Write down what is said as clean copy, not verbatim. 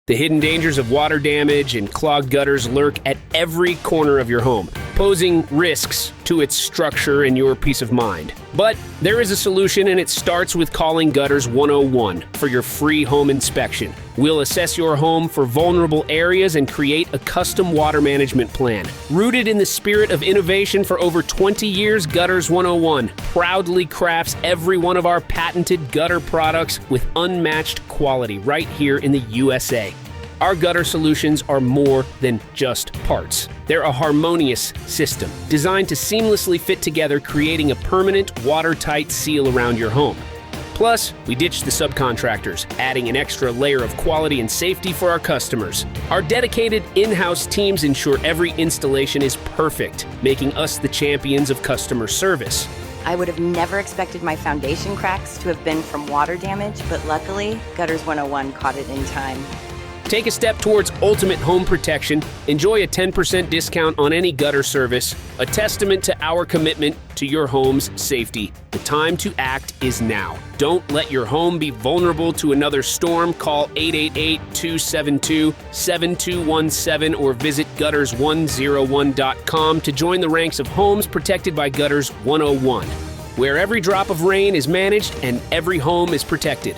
The hidden dangers of water damage and clogged gutters lurk at every corner of your home, posing risks to its structure and your peace of mind. But there is a solution, and it starts with calling Gutters 101 for your free home inspection. We'll assess your home for vulnerable areas and create a custom water management plan. Rooted in the spirit of innovation for over 20 years, Gutters 101 proudly crafts every one of our patented gutter products with unmatched quality right here in the USA. Our gutter solutions are more than just parts. They're a harmonious system designed to seamlessly fit together, creating a permanent, watertight seal around your home. Plus, we ditched the subcontractors, adding an extra layer of quality and safety for our customers. Our dedicated in-house teams ensure every installation is perfect, making us the champions of customer service. I would have never expected my foundation cracks to have been from water damage, but luckily, Gutters 101 caught it in time. Take a step towards ultimate home protection. Enjoy a 10% discount on any gutter service, a testament to our commitment to your home's safety. The time to act is now. Don't let your home be vulnerable to another storm. Call 888-272-7217 or visit gutters101.com to join the ranks of homes protected by Gutters 101, where every drop of rain is managed and every home is protected.